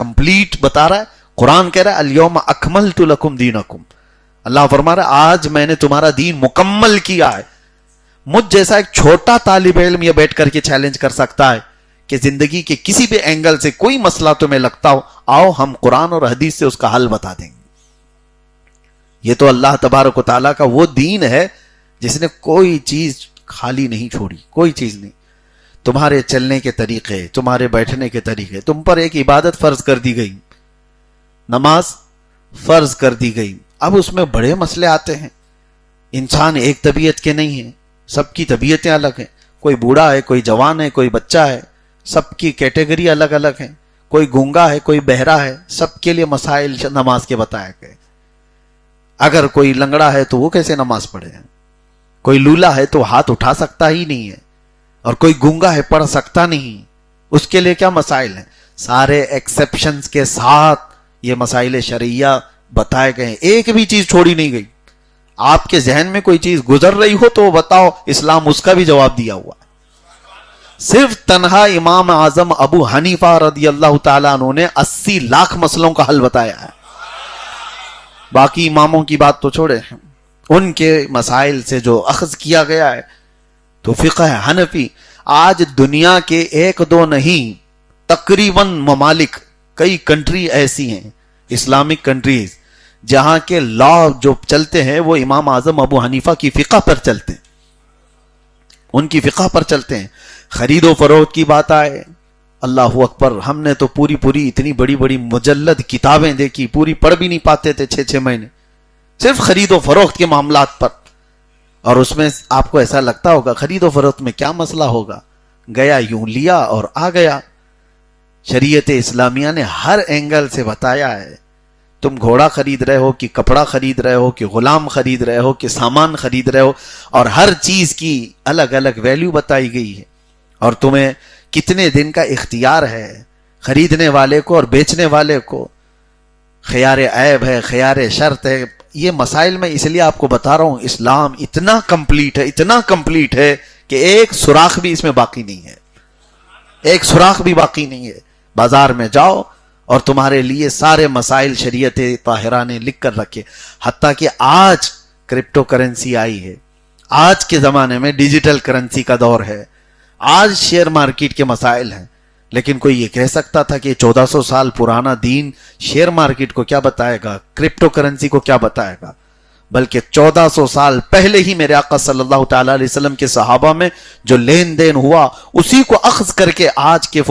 Complete बता रहा है। कुरान कह रहा है अल-यौमा अकमलतु लकुम दीनकुम। अल्लाह फरमा रहा है आज मैंने तुम्हारा दीन मुकम्मल किया है। मुझ जैसा एक छोटा तालिब इल्म ये बैठ करके चैलेंज कर सकता है कि जिंदगी के किसी भी एंगल से कोई मसला तुम्हें लगता हो, आओ हम कुरान और हदीस से उसका हल बता देंगे। ये तो अल्लाह तबारक व तआला का वो दीन है जिसने कोई चीज खाली नहीं छोड़ी, कोई चीज नहीं। तुम्हारे चलने के तरीके, तुम्हारे बैठने के तरीके, तुम पर एक इबादत फर्ज कर दी गई, नमाज फर्ज कर दी गई। अब उसमें बड़े मसले आते हैं। इंसान एक तबीयत के नहीं है, सबकी तबीयतें अलग हैं। कोई बूढ़ा है, कोई जवान है, कोई बच्चा है, सबकी कैटेगरी अलग अलग है। कोई गूंगा है, कोई बहरा है, सबके लिए मसाइल नमाज के बताए गए। अगर कोई लंगड़ा है तो वो कैसे नमाज पढ़े, कोई लूला है तो हाथ उठा सकता ही नहीं है, और कोई गूंगा है पढ़ सकता नहीं, उसके लिए क्या मसाइल हैं। सारे एक्सेप्शंस के साथ ये मसाइल शरिया बताए गए, एक भी चीज छोड़ी नहीं गई। आपके जहन में कोई चीज गुजर रही हो तो बताओ, इस्लाम उसका भी जवाब दिया हुआ है। सिर्फ तन्हा इमाम आजम अबू हनीफा रदियल्लाहु ताला अन्हु ने 80 लाख मसलों का हल बताया है। बाकी इमामों की बात तो छोड़े, उनके मसाइल से जो अखज किया गया है तो फिक़ह हनफी। आज दुनिया के एक दो नहीं, तकरीबन ममालिक, कई कंट्री ऐसी हैं, इस्लामिक कंट्रीज, जहां के लॉ जो चलते हैं वो इमाम आजम अबू हनीफा की फिक़ह पर चलते हैं, उनकी फिक़ह पर चलते हैं। खरीदो फरोख्त की बात आए, अल्लाहु अकबर, हमने तो पूरी पूरी इतनी बड़ी बड़ी मुजल्लद किताबें देखी, पूरी पढ़ भी नहीं पाते थे 6-6 महीने, सिर्फ खरीदो फरोख्त के मामलात पर। और उसमें आपको ऐसा लगता होगा खरीदो फरोख्त में क्या मसला होगा, गया यूं लिया और आ गया। शरीयत इस्लामिया ने हर एंगल से बताया है। तुम घोड़ा खरीद रहे हो कि कपड़ा खरीद रहे हो कि गुलाम खरीद रहे हो कि सामान खरीद रहे हो, और हर चीज की अलग अलग वैल्यू बताई गई है, और तुम्हें कितने दिन का इख्तियार है खरीदने वाले को और बेचने वाले को। खयारे ऐब है, खयारे शर्त है। ये मसाइल मैं इसलिए आपको बता रहा हूं, इस्लाम इतना कंप्लीट है, इतना कंप्लीट है कि एक सुराख भी इसमें बाकी नहीं है, एक सुराख भी बाकी नहीं है। बाजार में जाओ और तुम्हारे लिए सारे मसाइल शरीयत ताहिरा ने लिख कर रखे। हत्ता कि आज क्रिप्टो करेंसी आई है, आज के जमाने में डिजिटल करेंसी का दौर है, आज शेयर मार्केट के मसाइल हैं। लेकिन कोई ये कह सकता था कि 1400 साल पुराना दीन शेयर मार्केट को क्या बताएगा, क्रिप्टो करेंसी को क्या बताएगा। बल्कि 1400 साल पहले ही मेरे आका सल्लल्लाहु तआला अलैहि वसल्लम के सहाबा में जो लेन देन हुआ उसी को अख्ज करके आज के